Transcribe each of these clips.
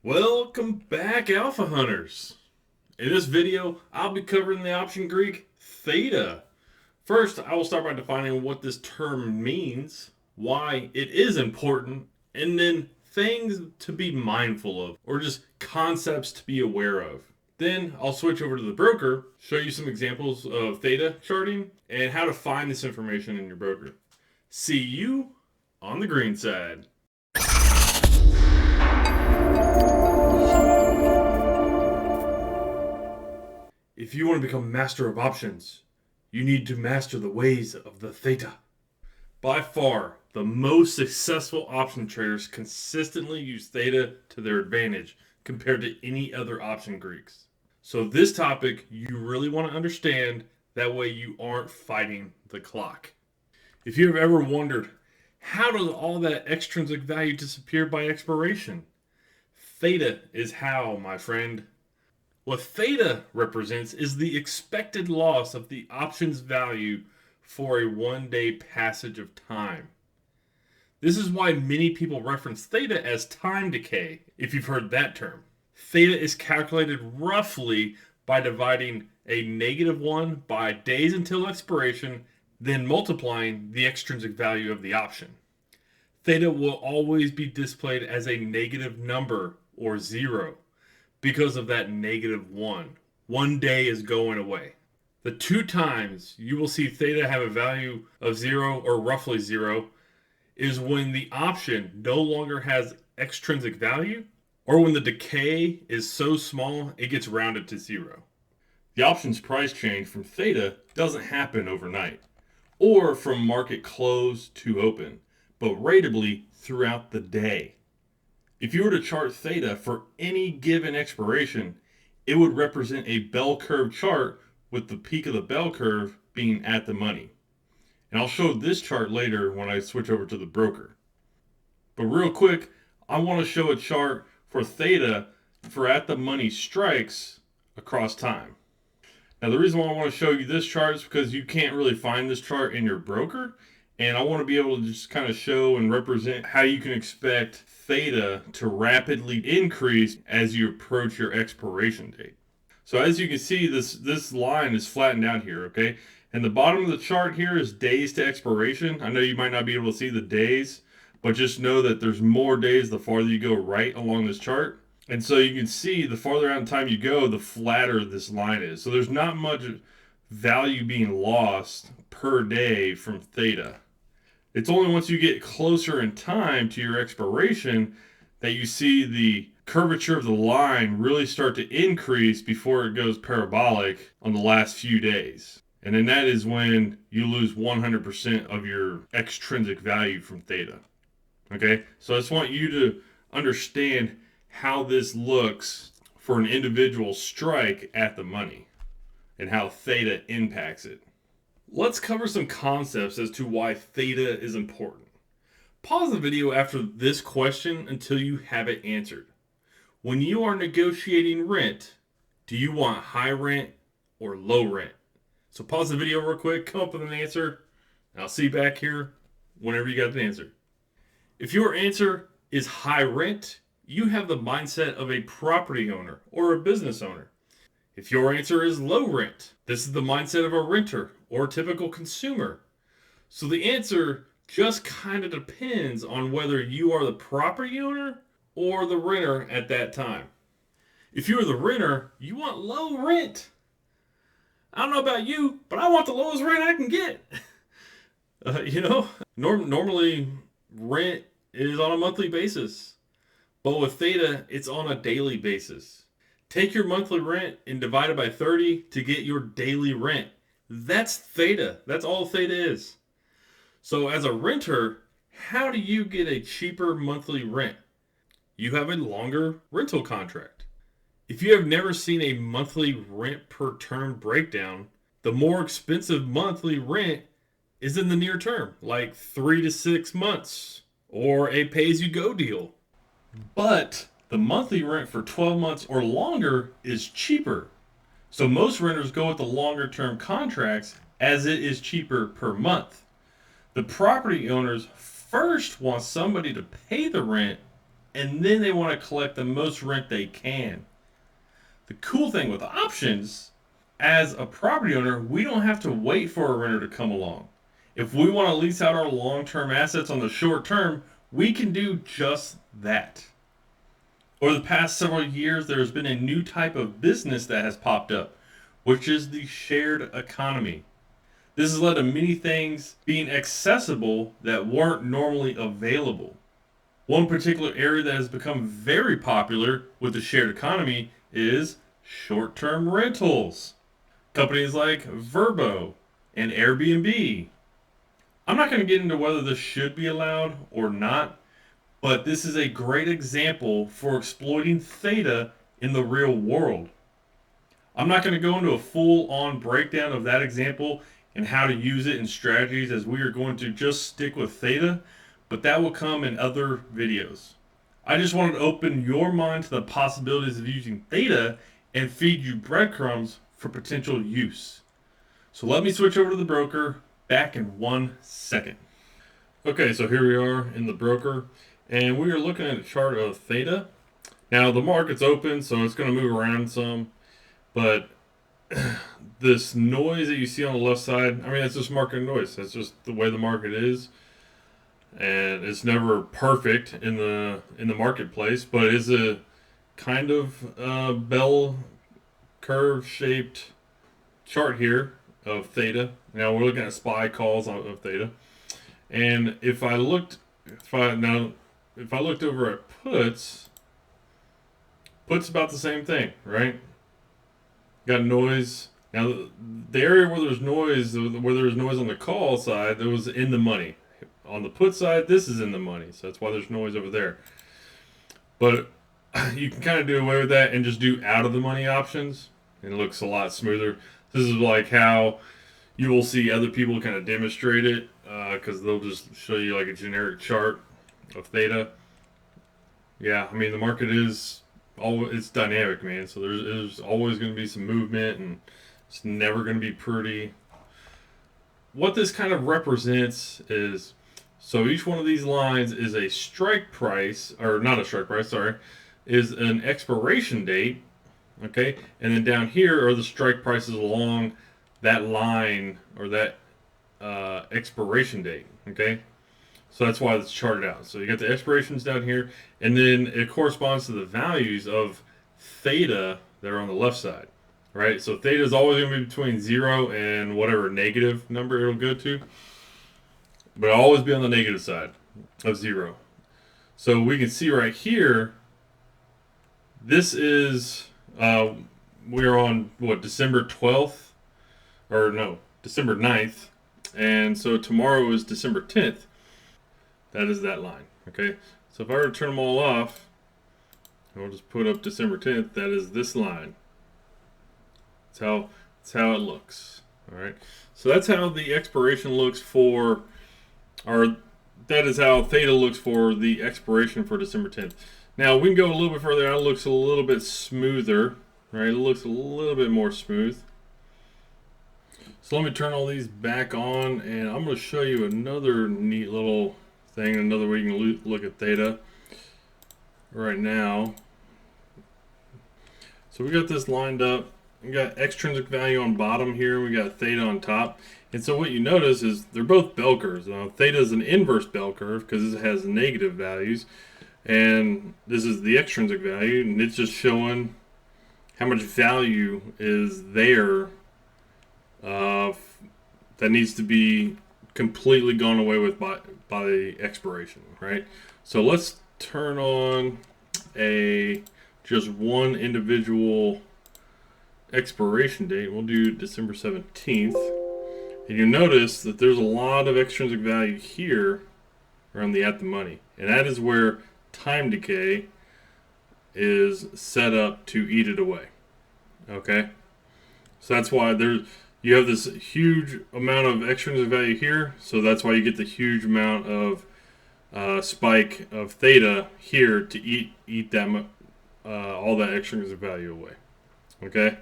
Welcome back, Alpha Hunters. In this video, I'll be covering the option Greek theta. First, I will start by defining what this term means, why it is important, and then things to be mindful of, or just concepts to be aware of. Then I'll switch over to the broker, show you some examples of theta charting, and how to find this information in your broker. See you on the green side. If you want to become master of options, you need to master the ways of the theta. By far, the most successful option traders consistently use theta to their advantage compared to any other option Greeks. So this topic you really want to understand, that way you aren't fighting the clock. If you have ever wondered, how does all that extrinsic value disappear by expiration? Theta is how, my friend. What theta represents is the expected loss of the option's value for a one-day passage of time. This is why many people reference theta as time decay, if you've heard that term. Theta is calculated roughly by dividing a -1 by days until expiration, then multiplying the extrinsic value of the option. Theta will always be displayed as a negative number or 0. Because of that -1. One day is going away. The two times you will see theta have a value of 0 or roughly 0 is when the option no longer has extrinsic value, or when the decay is so small it gets rounded to 0. The option's price change from theta doesn't happen overnight, or from market close to open, but ratably throughout the day. If you were to chart theta for any given expiration, it would represent a bell curve chart with the peak of the bell curve being at the money. And I'll show this chart later when I switch over to the broker. But real quick, I want to show a chart for theta for at the money strikes across time. Now the reason why I want to show you this chart is because you can't really find this chart in your broker. And I want to be able to just kind of show and represent how you can expect theta to rapidly increase as you approach your expiration date. So as you can see, this line is flattened out here, okay? And the bottom of the chart here is days to expiration. I know you might not be able to see the days, but just know that there's more days the farther you go right along this chart. And so you can see the farther out in time you go, the flatter this line is. So there's not much value being lost per day from theta. It's only once you get closer in time to your expiration that you see the curvature of the line really start to increase before it goes parabolic on the last few days. And then that is when you lose 100% of your extrinsic value from theta. Okay, so I just want you to understand how this looks for an individual strike at the money and how theta impacts it. Let's cover some concepts as to why theta is important. Pause the video after this question until you have it answered. When you are negotiating rent, do you want high rent or low rent? So pause the video real quick, come up with an answer, and I'll see you back here whenever you got the answer. If your answer is high rent, you have the mindset of a property owner or a business owner. If your answer is low rent, this is the mindset of a renter or a typical consumer. So the answer just kind of depends on whether you are the property owner or the renter at that time. If you are the renter, you want low rent. I don't know about you, but I want the lowest rent I can get. Normally rent is on a monthly basis, but with theta, it's on a daily basis. Take your monthly rent and divide it by 30 to get your daily rent. That's theta. That's all theta is. So as a renter, how do you get a cheaper monthly rent? You have a longer rental contract. If you have never seen a monthly rent per term breakdown, the more expensive monthly rent is in the near term, like 3 to 6 months, or a pay-as-you-go deal. But the monthly rent for 12 months or longer is cheaper. So most renters go with the longer term contracts as it is cheaper per month. The property owners first want somebody to pay the rent and then they want to collect the most rent they can. The cool thing with options, as a property owner, we don't have to wait for a renter to come along. If we want to lease out our long-term assets on the short term, we can do just that. Over the past several years, there has been a new type of business that has popped up, which is the shared economy. This has led to many things being accessible that weren't normally available. One particular area that has become very popular with the shared economy is short term rentals. Companies like Verbo and Airbnb. I'm not going to get into whether this should be allowed or not, but this is a great example for exploiting theta in the real world. I'm not going to go into a full on breakdown of that example and how to use it in strategies, as we are going to just stick with theta, but that will come in other videos. I just wanted to open your mind to the possibilities of using theta and feed you breadcrumbs for potential use. So let me switch over to the broker, back in 1 second. Okay, so here we are in the broker, and we are looking at a chart of theta. Now the market's open, so it's going to move around some, but this noise that you see on the left side, I mean, it's just market noise. That's just the way the market is, and it's never perfect in the marketplace, but it is a kind of bell curve shaped chart here of theta. Now we're looking at SPY calls of theta, and if I looked over at puts about the same thing, right? Got noise. Now the area where there's noise on the call side, that was in the money. On the put side, this is in the money, so that's why there's noise over there. But you can kind of do away with that and just do out of the money options, and it looks a lot smoother. This is like how you will see other people kind of demonstrate it, because they'll just show you like a generic chart of theta. Yeah, I mean the market is it's dynamic, man. So there's always going to be some movement, and it's never going to be pretty. What this kind of represents is, so each one of these lines is a strike price, or not a strike price, sorry, is an expiration date, okay? And then down here are the strike prices along that line, or that expiration date, okay? So that's why it's charted out. So you got the expirations down here, and then it corresponds to the values of theta that are on the left side, right? So theta is always going to be between 0 and whatever negative number it'll go to, but it'll always be on the negative side of 0. So we can see right here, this is, we're on, what, December 12th? Or no, December 9th. And so tomorrow is December 10th. That is that line, okay? So if I were to turn them all off, and we'll just put up December 10th, that is this line. That's how it looks, all right? So that's how the expiration looks for, or that is how theta looks for the expiration for December 10th. Now we can go a little bit further out. It looks a little bit smoother, right? It looks a little bit more smooth. So let me turn all these back on, and I'm going to show you another neat little thing, another way you can look at theta right now. So we got this lined up. We got extrinsic value on bottom here. We got theta on top. And so what you notice is they're both bell curves. Now theta is an inverse bell curve because it has negative values, and this is the extrinsic value, and it's just showing how much value is there that needs to be completely gone away with by the expiration, right? So let's turn on just one individual expiration date. We'll do December 17th. And you notice that there's a lot of extrinsic value here around the at the money. And that is where time decay is set up to eat it away. Okay? So that's why you have this huge amount of extrinsic value here. So that's why you get the huge amount of spike of theta here to eat that all that extrinsic value away. Okay?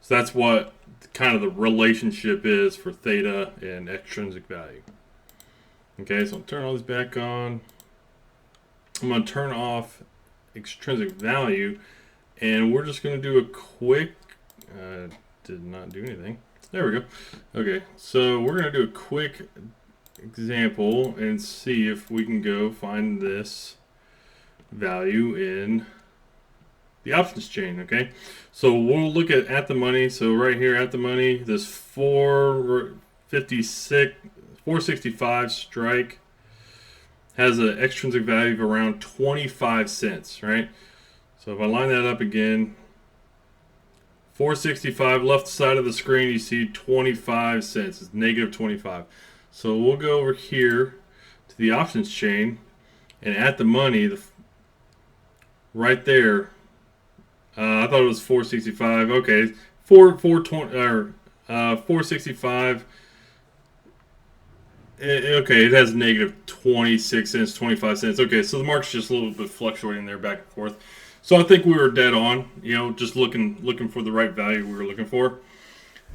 So that's what kind of the relationship is for theta and extrinsic value. Okay, so I'll turn all this back on. I'm going to turn off extrinsic value, and we're just going to do a quick, did not do anything. There we go. Okay, so we're going to do a quick example and see if we can go find this value in the options chain. Okay, so we'll look at the money. So right here at the money, this 465 strike has an extrinsic value of around 25 cents, right? So if I line that up again, 465 left side of the screen, you see 25 cents. It's negative 25. So we'll go over here to the options chain, and at the money, right there, I thought it was 465. Okay, 465. Okay, it has negative 26 cents, 25 cents. Okay, so the market's just a little bit fluctuating there back and forth. So I think we were dead on, just looking for the right value we were looking for.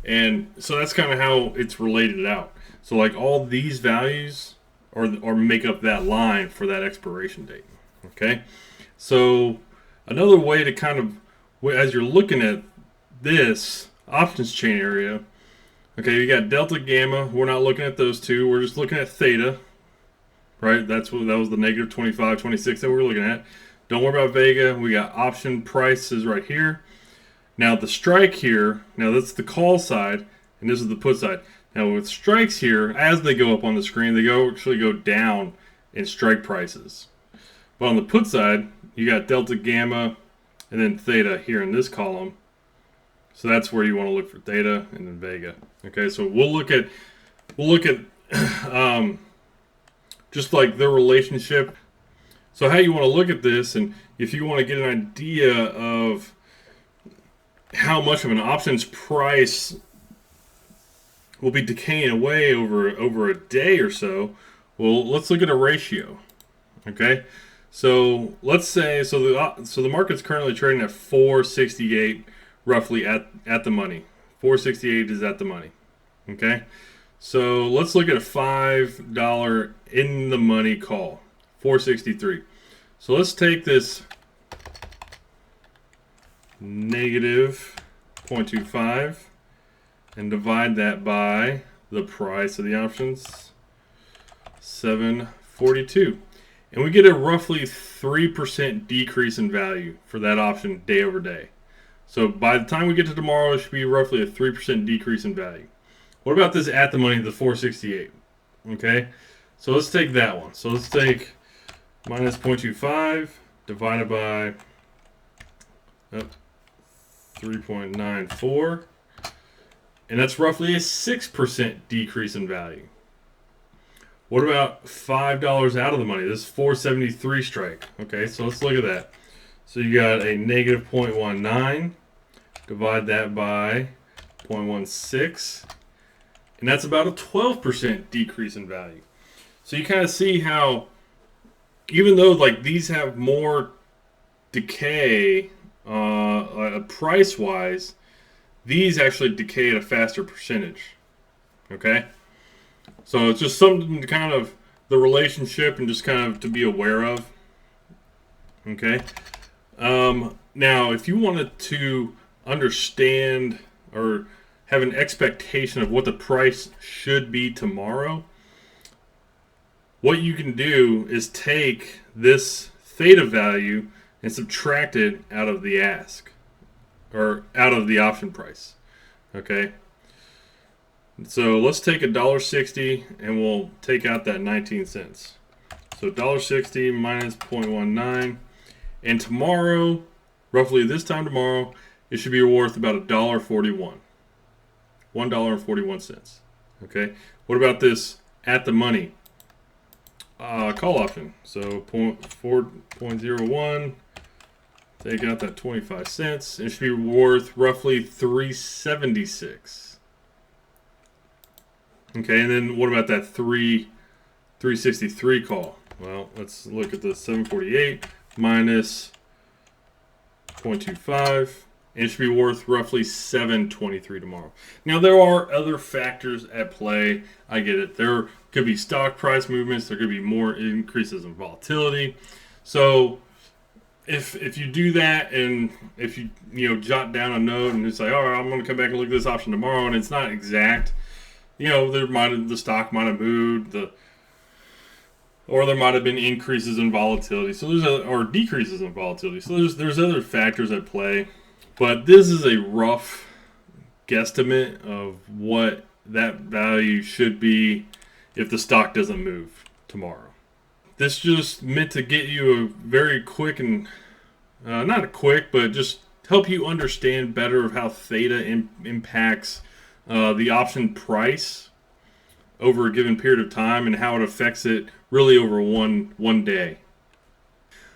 And so that's kind of how it's related out. So like all these values or make up that line for that expiration date. Okay, so another way to kind of, as you're looking at this options chain area, okay, you got delta, gamma. We're not looking at those two. We're just looking at theta, right? That was the negative 25, 26 that we're looking at. Don't worry about vega. We got option prices right here. Now the strike here, now that's the call side, and this is the put side. Now with strikes here, as they go up on the screen, they actually go down in strike prices. But on the put side, you got delta, gamma, and then theta here in this column. So that's where you want to look for theta and then vega. Okay, so we'll look at just like their relationship. So how you want to look at this, and if you want to get an idea of how much of an options price will be decaying away over a day or so, well, let's look at a ratio. Okay, so let's say the market's currently trading at 468 roughly at the money. 468 is at the money. Okay, so let's look at a $5 in the money call, 463. So let's take this negative 0.25 and divide that by the price of the options, 742. And we get a roughly 3% decrease in value for that option day over day. So by the time we get to tomorrow, it should be roughly a 3% decrease in value. What about this at the money, the 468? Okay, so let's take that one. So let's take minus 0.25 divided by 3.94. And that's roughly a 6% decrease in value. What about $5 out of the money? This is 473 strike. Okay, so let's look at that. So you got a negative 0.19. Divide that by 0.16. And that's about a 12% decrease in value. So you kind of see how, even though like these have more decay price-wise, these actually decay at a faster percentage. Okay? So it's just something to kind of, the relationship and just kind of to be aware of. Okay? Now, if you wanted to understand or have an expectation of what the price should be tomorrow, what you can do is take this theta value and subtract it out of the ask or out of the option price. Okay, so let's take $1.60 and we'll take out that 19 cents. So $1.60 minus 0.19, and tomorrow, roughly this time tomorrow, it should be worth about $1.41. $1.41. Okay. What about this at the money call option? So 4.01. Take out that 25 cents. It should be worth roughly $3.76. Okay, and then what about that 363 call? Well, let's look at the 748 minus 0.25. And it should be worth roughly $7.23 tomorrow. Now, there are other factors at play. I get it. There could be stock price movements. There could be more increases in volatility. So if you do that, and if you jot down a note and it's like, all right, I'm going to come back and look at this option tomorrow, and it's not exact, the stock might have moved, or there might have been increases in volatility. So or decreases in volatility. So there's other factors at play, but this is a rough guesstimate of what that value should be if the stock doesn't move tomorrow. This just meant to get you a very quick and not a quick, but just help you understand better of how theta impacts the option price over a given period of time, and how it affects it really over one day.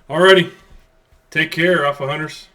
Alrighty, take care, Alpha Hunters.